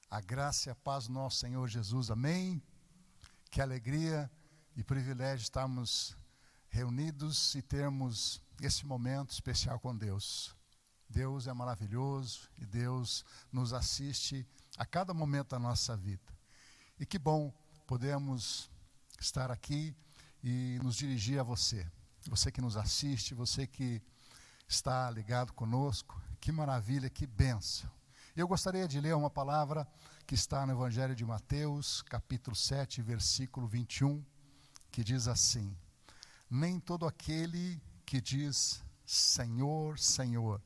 A graça e a paz do nosso Senhor Jesus, amém? Que alegria e privilégio estarmos reunidos e termos esse momento especial com Deus. Deus é maravilhoso e Deus nos assiste a cada momento da nossa vida. E que bom podemos estar aqui e nos dirigir a você. Você que nos assiste, você que está ligado conosco, que maravilha, que bênção. Eu gostaria de ler uma palavra que está no Evangelho de Mateus, capítulo 7, versículo 21, que diz assim: nem todo aquele que diz Senhor, Senhor,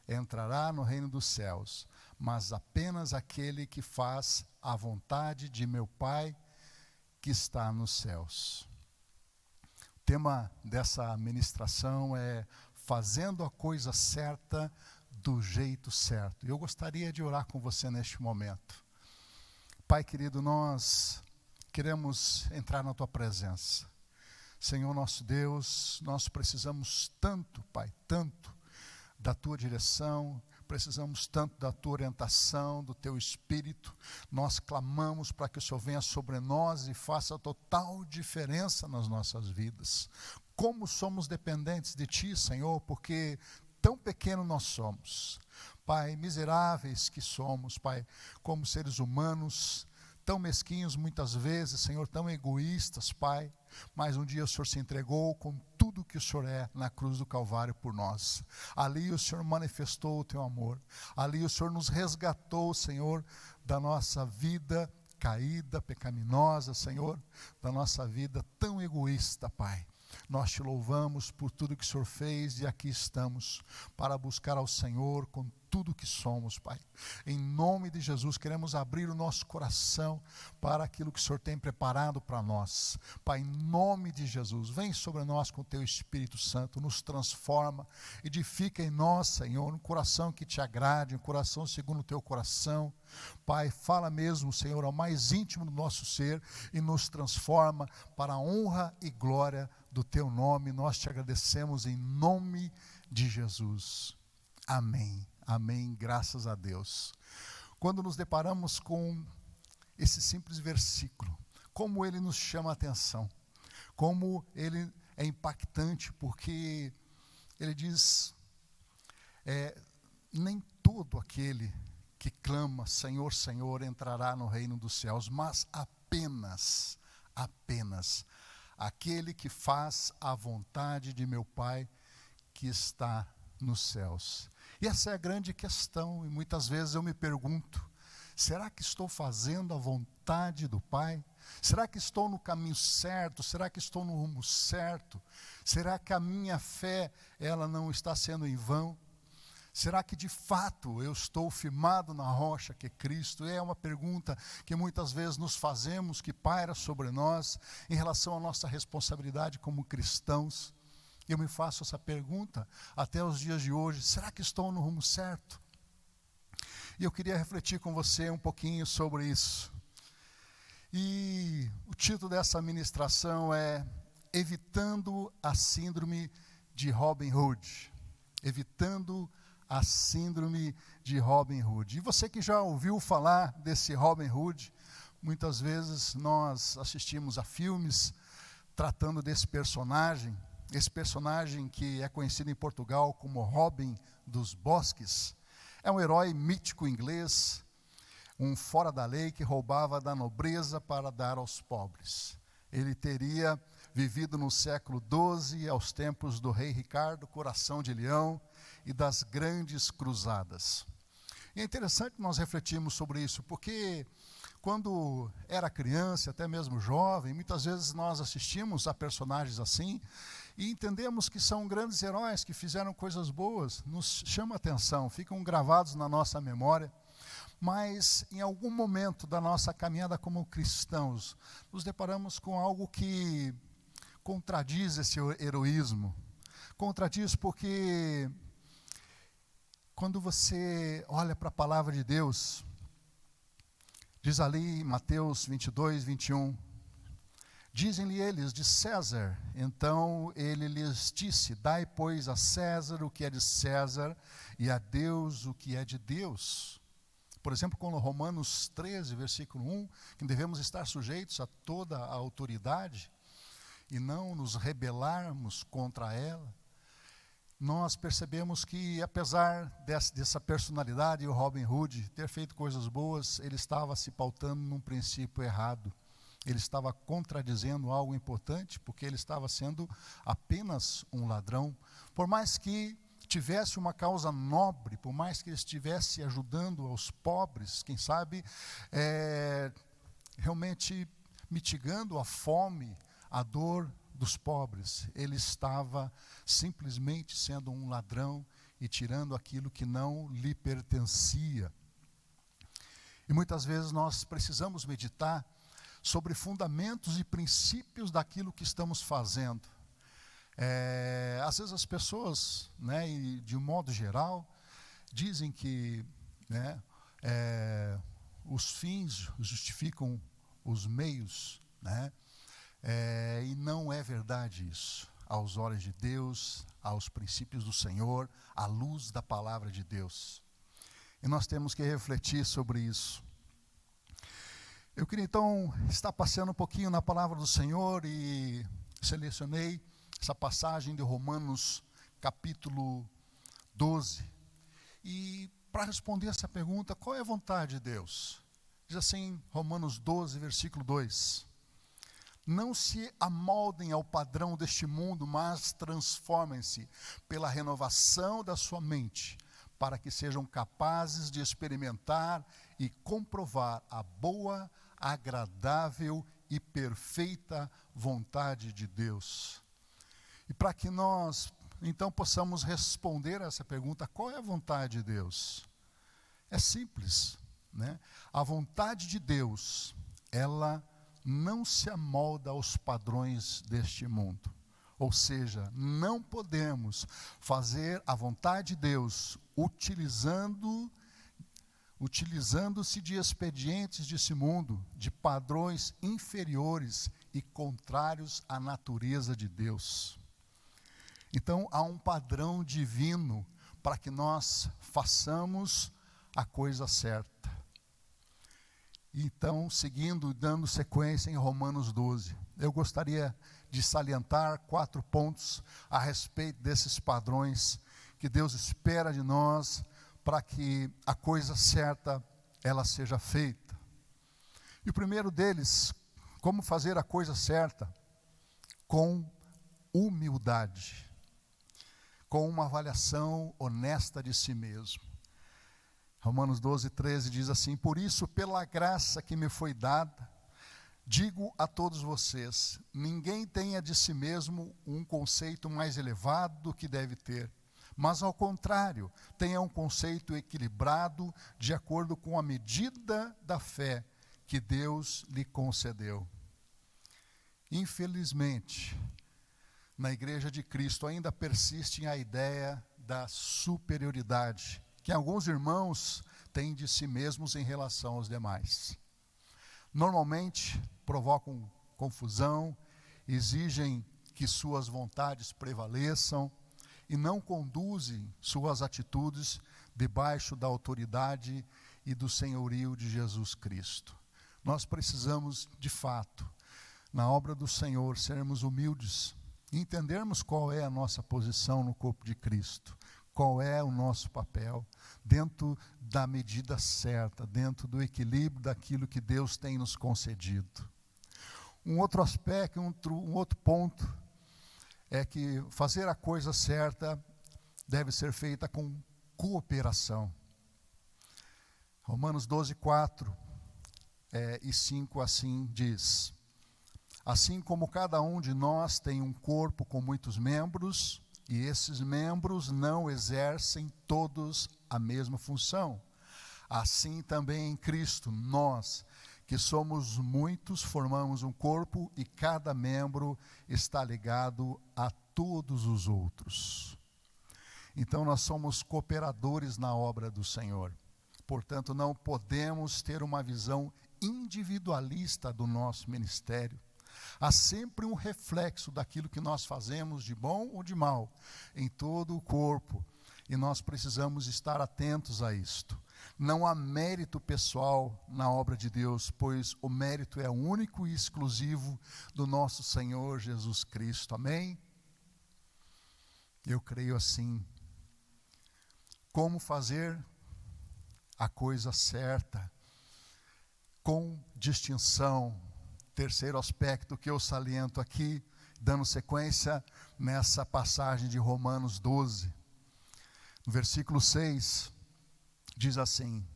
entrará no reino dos céus, mas apenas aquele que faz a vontade de meu Pai que está nos céus. O tema dessa ministração é fazendo a coisa certa do jeito certo. Eu gostaria de orar com você neste momento. Pai querido, nós queremos entrar na Tua presença. Senhor nosso Deus, nós precisamos tanto, Pai, tanto da Tua direção, precisamos tanto da Tua orientação, do Teu Espírito. Nós clamamos para que o Senhor venha sobre nós e faça total diferença nas nossas vidas. Como somos dependentes de Ti, Senhor, porque tão pequeno nós somos, Pai, miseráveis que somos, Pai, como seres humanos, tão mesquinhos muitas vezes, Senhor, tão egoístas, Pai, mas um dia o Senhor se entregou com tudo que o Senhor é na cruz do Calvário por nós. Ali o Senhor manifestou o Teu amor, ali o Senhor nos resgatou, Senhor, da nossa vida caída, pecaminosa, Senhor, da nossa vida tão egoísta, Pai. Nós Te louvamos por tudo que o Senhor fez e aqui estamos para buscar ao Senhor com tudo que somos, Pai. Em nome de Jesus, queremos abrir o nosso coração para aquilo que o Senhor tem preparado para nós. Pai, em nome de Jesus, vem sobre nós com o Teu Espírito Santo, nos transforma, edifica em nós, Senhor, um coração que Te agrade, um coração segundo o Teu coração. Pai, fala mesmo, Senhor, ao mais íntimo do nosso ser e nos transforma para a honra e glória do Teu nome. Nós Te agradecemos em nome de Jesus. Amém. Amém, graças a Deus. Quando nos deparamos com esse simples versículo, como ele nos chama a atenção, como ele é impactante, porque ele diz, nem todo aquele que clama Senhor, Senhor entrará no reino dos céus, mas apenas aquele que faz a vontade de meu Pai que está nos céus. E essa é a grande questão, e muitas vezes eu me pergunto, será que estou fazendo a vontade do Pai? Será que estou no caminho certo? Será que estou no rumo certo? Será que a minha fé, ela não está sendo em vão? Será que de fato eu estou firmado na rocha que é Cristo? É uma pergunta que muitas vezes nos fazemos, que paira sobre nós, em relação à nossa responsabilidade como cristãos. Eu me faço essa pergunta até os dias de hoje, será que estou no rumo certo? E eu queria refletir com você um pouquinho sobre isso. E o título dessa ministração é Evitando a Síndrome de Robin Hood. Evitando a Síndrome de Robin Hood. E você que já ouviu falar desse Robin Hood, muitas vezes nós assistimos a filmes tratando desse personagem. Esse personagem que é conhecido em Portugal como Robin dos Bosques, é um herói mítico inglês, um fora da lei que roubava da nobreza para dar aos pobres. Ele teria vivido no século XII, aos tempos do rei Ricardo, Coração de Leão e das grandes cruzadas. E é interessante nós refletirmos sobre isso, porque quando era criança, até mesmo jovem, muitas vezes nós assistimos a personagens assim, e entendemos que são grandes heróis que fizeram coisas boas, nos chama a atenção, ficam gravados na nossa memória, mas em algum momento da nossa caminhada como cristãos, nos deparamos com algo que contradiz esse heroísmo. Contradiz porque quando você olha para a palavra de Deus, diz ali em Mateus 22, 21, dizem-lhe eles de César, então ele lhes disse, dai pois a César o que é de César e a Deus o que é de Deus. Por exemplo, com Romanos 13, versículo 1, que devemos estar sujeitos a toda a autoridade e não nos rebelarmos contra ela, nós percebemos que, apesar dessa personalidade, o Robin Hood ter feito coisas boas, ele estava se pautando num princípio errado. Ele estava contradizendo algo importante, porque ele estava sendo apenas um ladrão. Por mais que tivesse uma causa nobre, por mais que ele estivesse ajudando aos pobres, quem sabe, realmente mitigando a fome, a dor dos pobres, ele estava simplesmente sendo um ladrão e tirando aquilo que não lhe pertencia. E muitas vezes nós precisamos meditar sobre fundamentos e princípios daquilo que estamos fazendo. Às vezes as pessoas, né, e de um modo geral, dizem que, né, os fins justificam os meios, né? E não é verdade isso. Aos olhos de Deus, aos princípios do Senhor, à luz da palavra de Deus. E nós temos que refletir sobre isso. Eu queria então estar passeando um pouquinho na palavra do Senhor e selecionei essa passagem de Romanos capítulo 12. E para responder essa pergunta, qual é a vontade de Deus? Diz assim, Romanos 12, versículo 2. Não se amoldem ao padrão deste mundo, mas transformem-se pela renovação da sua mente, para que sejam capazes de experimentar e comprovar a boa, agradável e perfeita vontade de Deus. E para que nós, então, possamos responder a essa pergunta, qual é a vontade de Deus? É simples, né? A vontade de Deus, ela não se amolda aos padrões deste mundo. Ou seja, não podemos fazer a vontade de Deus utilizando-se de expedientes desse mundo, de padrões inferiores e contrários à natureza de Deus. Então, há um padrão divino para que nós façamos a coisa certa. Então, seguindo, dando sequência em Romanos 12, eu gostaria de salientar 4 pontos a respeito desses padrões que Deus espera de nós para que a coisa certa ela seja feita. E o primeiro deles, como fazer a coisa certa? Com humildade, com uma avaliação honesta de si mesmo. Romanos 12, 13 diz assim: por isso, pela graça que me foi dada, digo a todos vocês, ninguém tenha de si mesmo um conceito mais elevado do que deve ter, mas ao contrário, tenha um conceito equilibrado de acordo com a medida da fé que Deus lhe concedeu. Infelizmente, na Igreja de Cristo ainda persiste a ideia da superioridade, que alguns irmãos têm de si mesmos em relação aos demais. Normalmente provocam confusão, exigem que suas vontades prevaleçam e não conduzem suas atitudes debaixo da autoridade e do senhorio de Jesus Cristo. Nós precisamos, de fato, na obra do Senhor, sermos humildes e entendermos qual é a nossa posição no corpo de Cristo. Qual é o nosso papel dentro da medida certa, dentro do equilíbrio daquilo que Deus tem nos concedido. Um outro aspecto, um outro ponto, é que fazer a coisa certa deve ser feita com cooperação. Romanos 12, 4 e 5 assim diz: assim como cada um de nós tem um corpo com muitos membros, e esses membros não exercem todos a mesma função, assim também em Cristo, nós, que somos muitos, formamos um corpo e cada membro está ligado a todos os outros. Então nós somos cooperadores na obra do Senhor. Portanto, não podemos ter uma visão individualista do nosso ministério. Há sempre um reflexo daquilo que nós fazemos de bom ou de mal em todo o corpo. E nós precisamos estar atentos a isto. Não há mérito pessoal na obra de Deus, pois o mérito é único e exclusivo do nosso Senhor Jesus Cristo. Amém? Eu creio assim. Como fazer a coisa certa, com distinção. Terceiro aspecto que eu saliento aqui, dando sequência nessa passagem de Romanos 12. No versículo 6, diz assim: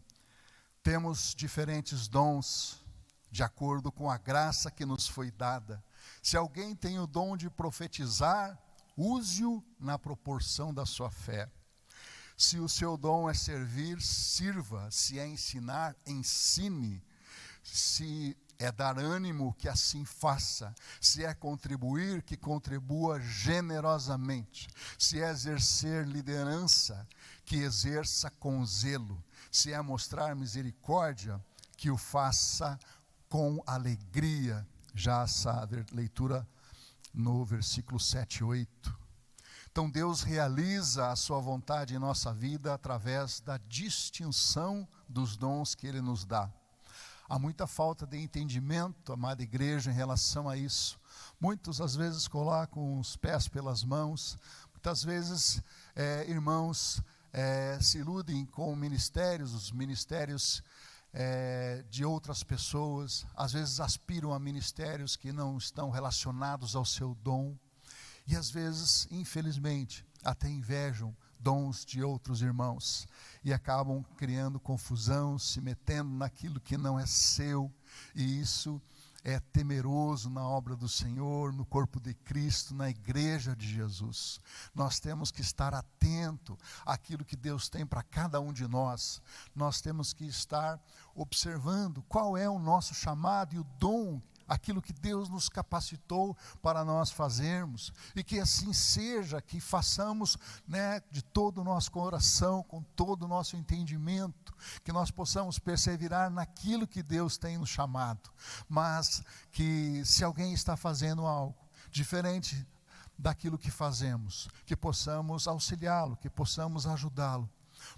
temos diferentes dons, de acordo com a graça que nos foi dada. Se alguém tem o dom de profetizar, use-o na proporção da sua fé. Se o seu dom é servir, sirva. Se é ensinar, ensine. Se é dar ânimo, que assim faça. Se é contribuir, que contribua generosamente. Se é exercer liderança, que exerça com zelo. Se é mostrar misericórdia, que o faça com alegria. Já essa leitura no versículo 7 e 8. Então Deus realiza a sua vontade em nossa vida através da distinção dos dons que Ele nos dá. Há muita falta de entendimento, amada igreja, em relação a isso. Muitos às vezes colocam os pés pelas mãos, muitas vezes irmãos se iludem com ministérios, os ministérios de outras pessoas, às vezes aspiram a ministérios que não estão relacionados ao seu dom, e às vezes, infelizmente, até invejam dons de outros irmãos, e acabam criando confusão, se metendo naquilo que não é seu, e isso é temeroso na obra do Senhor, no corpo de Cristo, na igreja de Jesus. Nós temos que estar atento àquilo que Deus tem para cada um de nós. Nós temos que estar observando qual é o nosso chamado e o dom, aquilo que Deus nos capacitou para nós fazermos, e que assim seja, que façamos, de todo o nosso coração, com todo o nosso entendimento, que nós possamos perseverar naquilo que Deus tem nos chamado, mas que se alguém está fazendo algo diferente daquilo que fazemos, que possamos auxiliá-lo, que possamos ajudá-lo,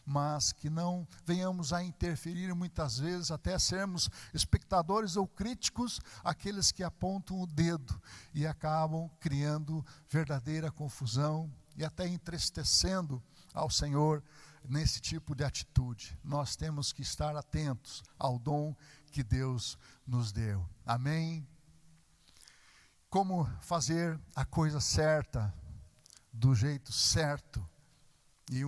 mas que não venhamos a interferir muitas vezes, até sermos espectadores ou críticos, aqueles que apontam o dedo e acabam criando verdadeira confusão e até entristecendo ao Senhor nesse tipo de atitude. Nós temos que estar atentos ao dom que Deus nos deu. Amém? Como fazer a coisa certa, do jeito certo? E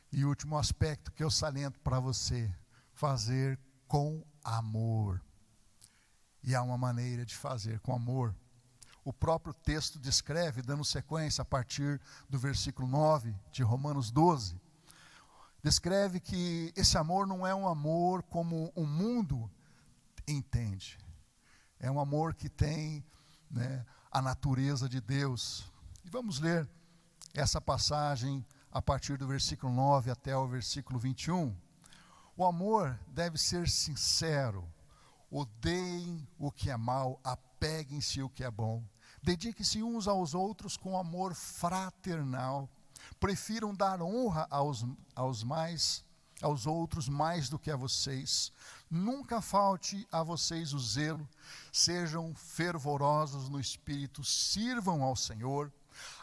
e último aspecto que eu saliento para você: fazer com amor. E há uma maneira de fazer com amor. O próprio texto descreve, dando sequência a partir do versículo 9 de Romanos 12, descreve que esse amor não é um amor como o mundo entende. É um amor que tem a natureza de Deus. E vamos ler essa passagem a partir do versículo 9 até o versículo 21. O amor deve ser sincero. Odeiem o que é mal, apeguem-se ao que é bom. Dediquem-se uns aos outros com amor fraternal. Prefiram dar honra aos outros mais do que a vocês. Nunca falte a vocês o zelo. Sejam fervorosos no espírito, sirvam ao Senhor.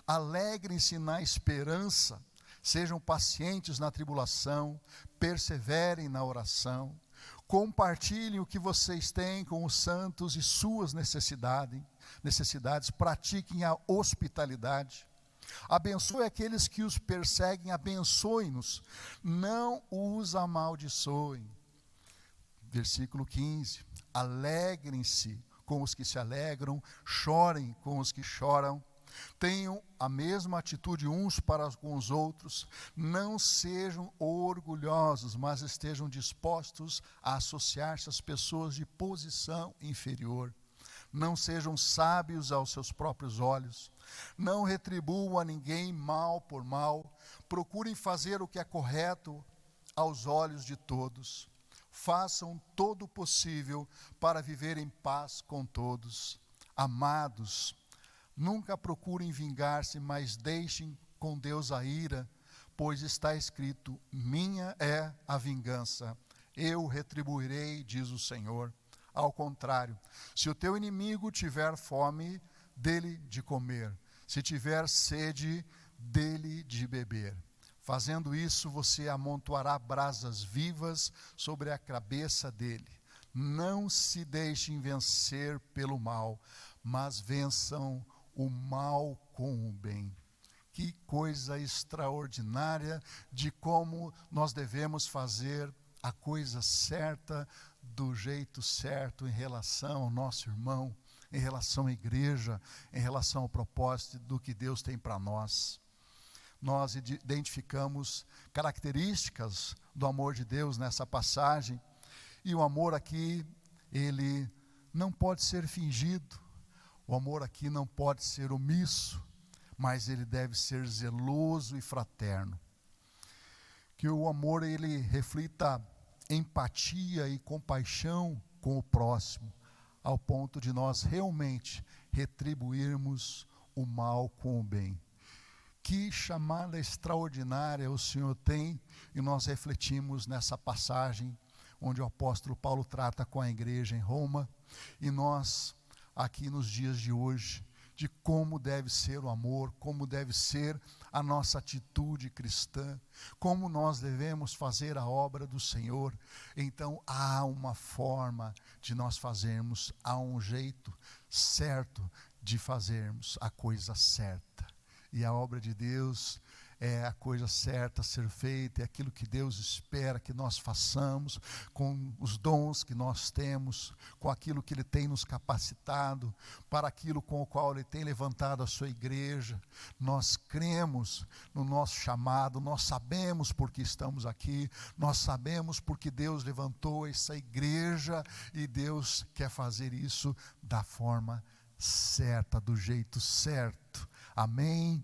Alegrem-se na esperança. Sejam pacientes na tribulação, perseverem na oração. Compartilhem o que vocês têm com os santos e suas necessidades. Pratiquem a hospitalidade. Abençoe aqueles que os perseguem, abençoe-nos. Não os amaldiçoem. Versículo 15. Alegrem-se com os que se alegram, chorem com os que choram. Tenham a mesma atitude uns para com os outros. Não sejam orgulhosos, mas estejam dispostos a associar-se às pessoas de posição inferior. Não sejam sábios aos seus próprios olhos. Não retribuam a ninguém mal por mal. Procurem fazer o que é correto aos olhos de todos. Façam todo o possível para viver em paz com todos. Amados, nunca procurem vingar-se, mas deixem com Deus a ira, pois está escrito: minha é a vingança, eu retribuirei, diz o Senhor. Ao contrário, se o teu inimigo tiver fome, dele de comer, se tiver sede, dele de beber. Fazendo isso, você amontoará brasas vivas sobre a cabeça dele. Não se deixem vencer pelo mal, mas vençam o mal com o bem. Que coisa extraordinária de como nós devemos fazer a coisa certa, do jeito certo, em relação ao nosso irmão, em relação à igreja, em relação ao propósito do que Deus tem para nós. Nós identificamos características do amor de Deus nessa passagem, e o amor aqui, ele não pode ser fingido, o amor aqui não pode ser omisso, mas ele deve ser zeloso e fraterno. Que o amor, ele reflita empatia e compaixão com o próximo, ao ponto de nós realmente retribuirmos o mal com o bem. Que chamada extraordinária o Senhor tem, e nós refletimos nessa passagem, onde o apóstolo Paulo trata com a igreja em Roma, e nós, aqui nos dias de hoje, de como deve ser o amor, como deve ser a nossa atitude cristã, como nós devemos fazer a obra do Senhor. Então há uma forma de nós fazermos, há um jeito certo de fazermos a coisa certa. E a obra de Deus é a coisa certa a ser feita, é aquilo que Deus espera que nós façamos, com os dons que nós temos, com aquilo que Ele tem nos capacitado, para aquilo com o qual Ele tem levantado a sua igreja. Nós cremos no nosso chamado, nós sabemos porque estamos aqui, nós sabemos porque Deus levantou essa igreja, e Deus quer fazer isso da forma certa, do jeito certo. Amém?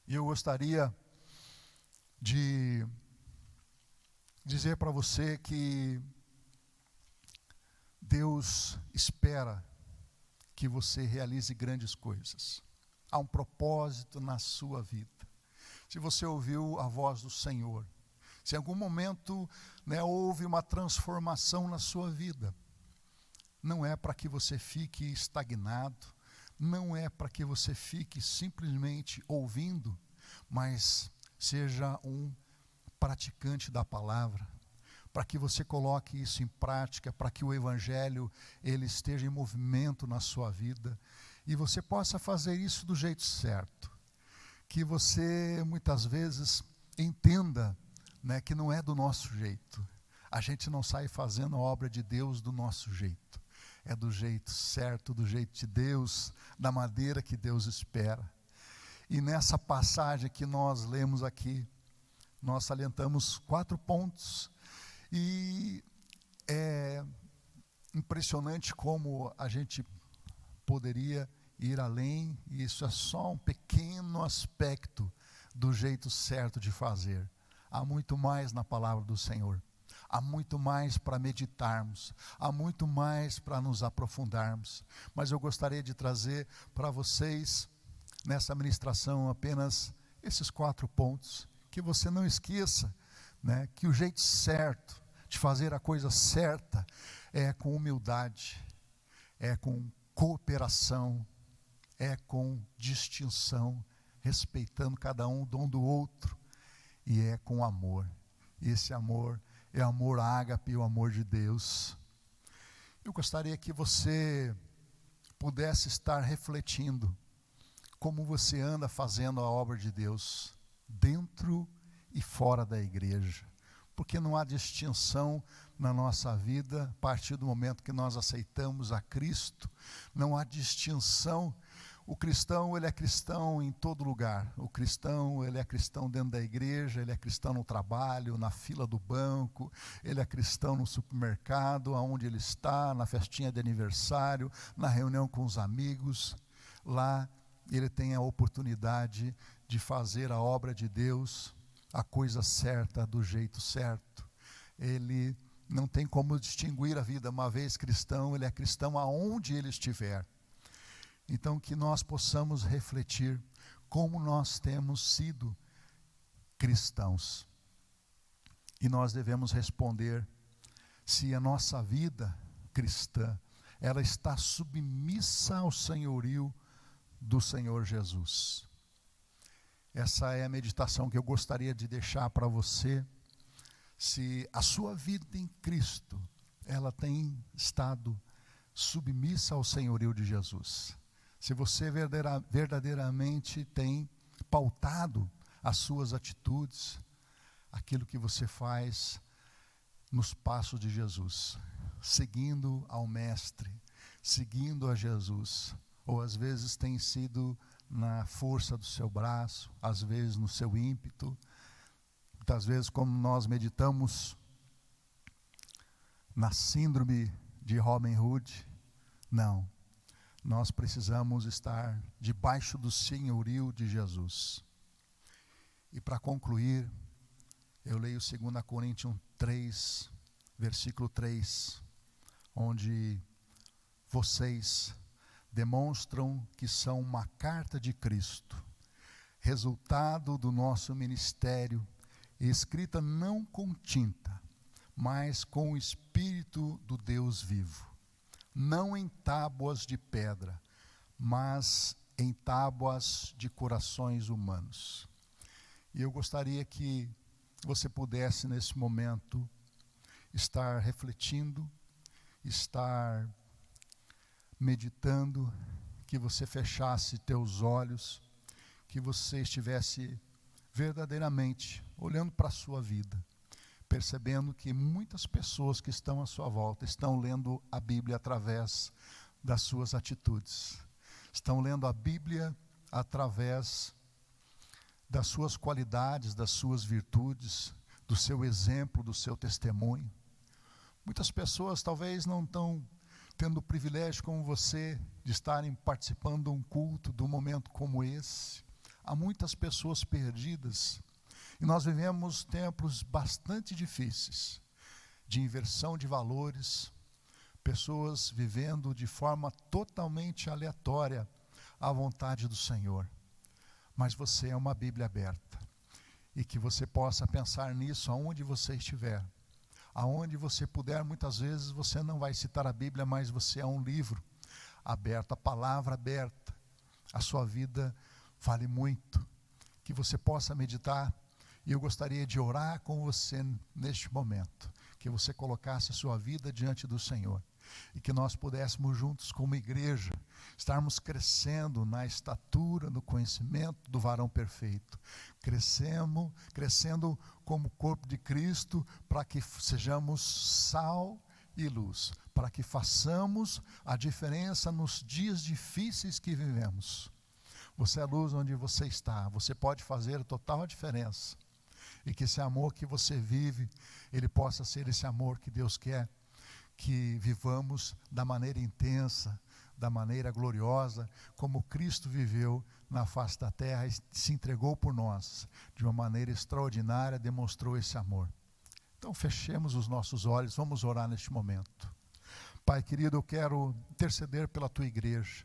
E eu gostaria de dizer para você que Deus espera que você realize grandes coisas. Há um propósito na sua vida. Se você ouviu a voz do Senhor, se em algum momento, houve uma transformação na sua vida, não é para que você fique estagnado, não é para que você fique simplesmente ouvindo, mas seja um praticante da palavra, para que você coloque isso em prática, para que o Evangelho ele esteja em movimento na sua vida, e você possa fazer isso do jeito certo, que você muitas vezes entenda, que não é do nosso jeito, a gente não sai fazendo a obra de Deus do nosso jeito, é do jeito certo, do jeito de Deus, da maneira que Deus espera. E nessa passagem que nós lemos aqui, nós salientamos 4 pontos, e é impressionante como a gente poderia ir além, e isso é só um pequeno aspecto do jeito certo de fazer. Há muito mais na palavra do Senhor. Há muito mais para meditarmos, há muito mais para nos aprofundarmos. Mas eu gostaria de trazer para vocês, nessa ministração, apenas esses 4 pontos. Que você não esqueça, que o jeito certo de fazer a coisa certa é com humildade, é com cooperação, é com distinção, respeitando cada um o dom do outro, e é com amor. E esse amor é amor ágape, o amor de Deus. Eu gostaria que você pudesse estar refletindo como você anda fazendo a obra de Deus, dentro e fora da igreja. Porque não há distinção na nossa vida, a partir do momento que nós aceitamos a Cristo, não há distinção. O cristão, ele é cristão em todo lugar. O cristão, ele é cristão dentro da igreja, ele é cristão no trabalho, na fila do banco, ele é cristão no supermercado, aonde ele está, na festinha de aniversário, na reunião com os amigos. Lá ele tem a oportunidade de fazer a obra de Deus, a coisa certa, do jeito certo. Ele não tem como distinguir a vida. Uma vez cristão, ele é cristão aonde ele estiver. Então que nós possamos refletir como nós temos sido cristãos. E nós devemos responder se a nossa vida cristã, ela está submissa ao senhorio do Senhor Jesus. Essa é a meditação que eu gostaria de deixar para você. Se a sua vida em Cristo, ela tem estado submissa ao senhorio de Jesus. Se você verdadeiramente tem pautado as suas atitudes, aquilo que você faz nos passos de Jesus, seguindo ao Mestre, seguindo a Jesus, ou às vezes tem sido na força do seu braço, às vezes no seu ímpeto, muitas vezes como nós meditamos na síndrome de Robin Hood. Não, nós precisamos estar debaixo do senhorio de Jesus. E para concluir, eu leio 2 Coríntios 3, versículo 3, onde vocês demonstram que são uma carta de Cristo, resultado do nosso ministério, escrita não com tinta, mas com o Espírito do Deus vivo, não em tábuas de pedra, mas em tábuas de corações humanos. E eu gostaria que você pudesse nesse momento estar refletindo, estar meditando, que você fechasse teus olhos, que você estivesse verdadeiramente olhando para a sua vida, percebendo que muitas pessoas que estão à sua volta estão lendo a Bíblia através das suas atitudes, estão lendo a Bíblia através das suas qualidades, das suas virtudes, do seu exemplo, do seu testemunho. Muitas pessoas talvez não estão tendo o privilégio como você de estarem participando de um culto, de um momento como esse. Há muitas pessoas perdidas e nós vivemos tempos bastante difíceis de inversão de valores, pessoas vivendo de forma totalmente aleatória à vontade do Senhor. Mas você é uma Bíblia aberta e que você possa pensar nisso aonde você estiver. Aonde você puder, muitas vezes você não vai citar a Bíblia, mas você é um livro aberto, a palavra aberta. A sua vida vale muito. Que você possa meditar. E eu gostaria de orar com você neste momento. Que você colocasse a sua vida diante do Senhor. E que nós pudéssemos juntos como igreja, estarmos crescendo na estatura, no conhecimento do varão perfeito. Crescendo como corpo de Cristo, para que sejamos sal e luz, para que façamos a diferença nos dias difíceis que vivemos. Você é a luz onde você está, você pode fazer total diferença. E que esse amor que você vive, ele possa ser esse amor que Deus quer que vivamos da maneira intensa, da maneira gloriosa, como Cristo viveu na face da terra e se entregou por nós, de uma maneira extraordinária, demonstrou esse amor. Então fechemos os nossos olhos, vamos orar neste momento. Pai querido, eu quero interceder pela tua igreja.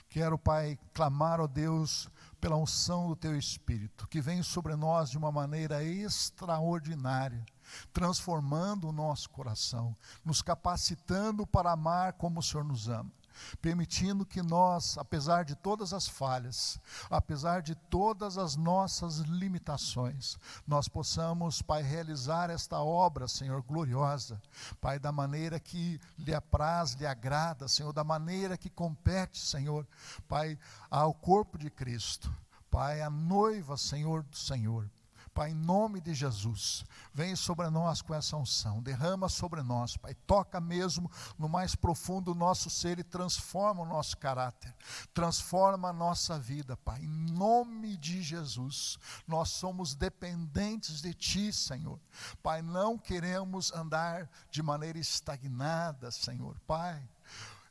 Quero, Pai, clamar, ó Deus, pela unção do Teu Espírito, que vem sobre nós de uma maneira extraordinária, transformando o nosso coração, nos capacitando para amar como o Senhor nos ama, permitindo que nós, apesar de todas as falhas, apesar de todas as nossas limitações, nós possamos, Pai, realizar esta obra, Senhor, gloriosa, Pai, da maneira que lhe apraz, lhe agrada, Senhor, da maneira que compete, Senhor, Pai, ao corpo de Cristo, Pai, a noiva, Senhor do Senhor. Pai, em nome de Jesus, vem sobre nós com essa unção, derrama sobre nós, Pai, toca mesmo no mais profundo do nosso ser e transforma o nosso caráter, transforma a nossa vida, Pai, em nome de Jesus. Nós somos dependentes de Ti, Senhor, Pai, não queremos andar de maneira estagnada, Senhor, Pai.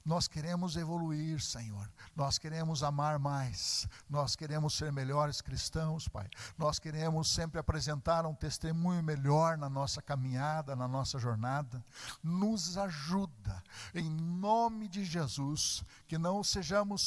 Nós queremos evoluir, Senhor. Nós queremos amar mais. Nós queremos ser melhores cristãos, Pai. Nós queremos sempre apresentar um testemunho melhor na nossa caminhada, na nossa jornada. Nos ajuda, em nome de Jesus, que não sejamos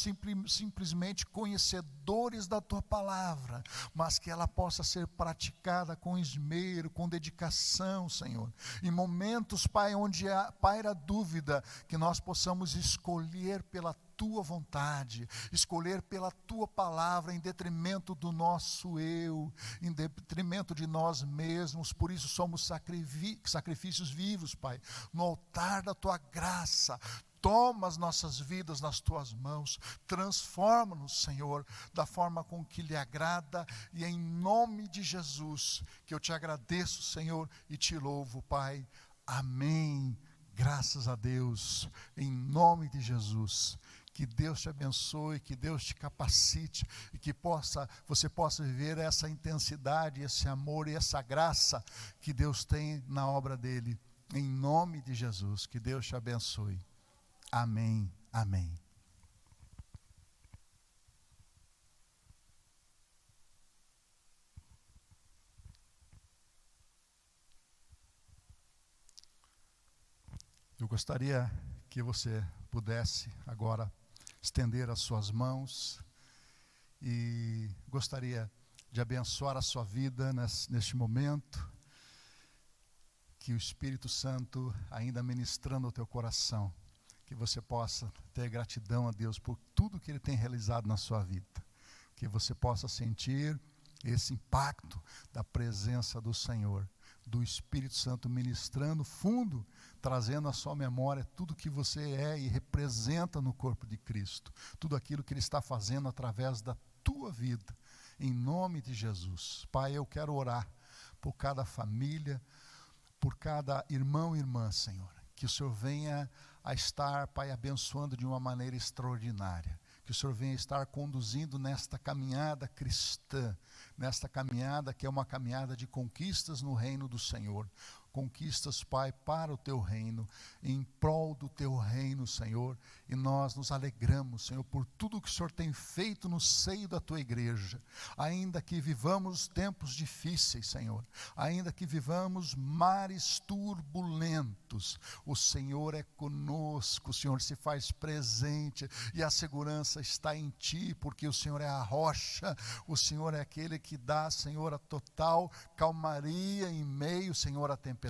simplesmente conhecedores da Tua palavra, mas que ela possa ser praticada com esmero, com dedicação, Senhor. Em momentos, Pai, onde paira dúvida, que nós possamos escolher pela Tua vontade, escolher pela Tua palavra, em detrimento do nosso eu, em detrimento de nós mesmos. Por isso somos sacrifícios vivos, Pai, no altar da Tua graça. Toma as nossas vidas nas Tuas mãos, transforma-nos, Senhor, da forma com que lhe agrada, e em nome de Jesus, que eu te agradeço, Senhor, e te louvo, Pai. Amém. Graças a Deus, em nome de Jesus. Que Deus te abençoe, que Deus te capacite, e que você possa viver essa intensidade, esse amor e essa graça que Deus tem na obra dele. Em nome de Jesus, que Deus te abençoe. Amém, amém. Eu gostaria que você pudesse agora estender as suas mãos, e gostaria de abençoar a sua vida neste momento, que o Espírito Santo, ainda ministrando o teu coração, que você possa ter gratidão a Deus por tudo que Ele tem realizado na sua vida. Que você possa sentir esse impacto da presença do Senhor, do Espírito Santo ministrando fundo, trazendo à sua memória tudo que você é e representa no corpo de Cristo. Tudo aquilo que Ele está fazendo através da tua vida. Em nome de Jesus. Pai, eu quero orar por cada família, por cada irmão e irmã, Senhor. Que o Senhor venha a estar, Pai, abençoando de uma maneira extraordinária. Que o Senhor venha estar conduzindo nesta caminhada cristã, nesta caminhada que é uma caminhada de conquistas no reino do Senhor. Conquistas, Pai, para o Teu reino, em prol do Teu reino, Senhor. E nós nos alegramos, Senhor, por tudo que o Senhor tem feito no seio da Tua igreja. Ainda que vivamos tempos difíceis, Senhor, ainda que vivamos mares turbulentos, o Senhor é conosco, o Senhor se faz presente, e a segurança está em Ti, porque o Senhor é a rocha, o Senhor é aquele que dá, Senhor, a total calmaria em meio, Senhor, à tempestade.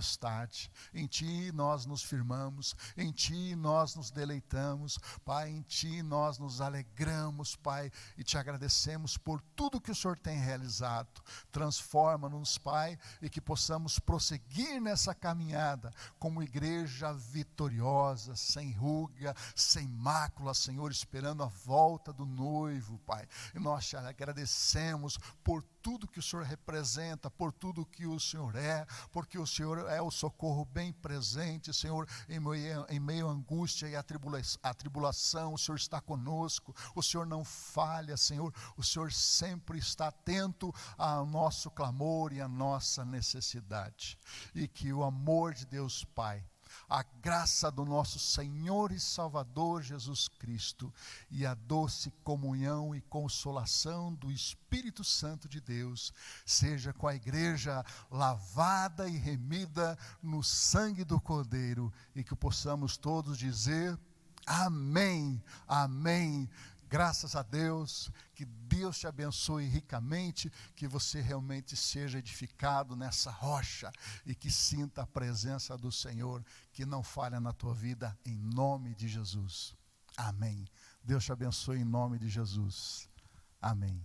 Em Ti nós nos firmamos, em Ti nós nos deleitamos, Pai, em Ti nós nos alegramos, Pai, e Te agradecemos por tudo que o Senhor tem realizado. Transforma-nos, Pai, e que possamos prosseguir nessa caminhada como igreja vitoriosa, sem ruga, sem mácula, Senhor, esperando a volta do noivo, Pai. E nós Te agradecemos por tudo que o Senhor representa, por tudo que o Senhor é, porque o Senhor é o socorro bem presente, Senhor, em meio à angústia e à tribulação, o Senhor está conosco, o Senhor não falha, Senhor, o Senhor sempre está atento ao nosso clamor e à nossa necessidade. E que o amor de Deus Pai, a graça do nosso Senhor e Salvador Jesus Cristo e a doce comunhão e consolação do Espírito Santo de Deus seja com a igreja lavada e remida no sangue do Cordeiro, e que possamos todos dizer amém, amém. Graças a Deus, que Deus te abençoe ricamente, que você realmente seja edificado nessa rocha e que sinta a presença do Senhor, que não falha na tua vida, em nome de Jesus. Amém. Deus te abençoe em nome de Jesus. Amém.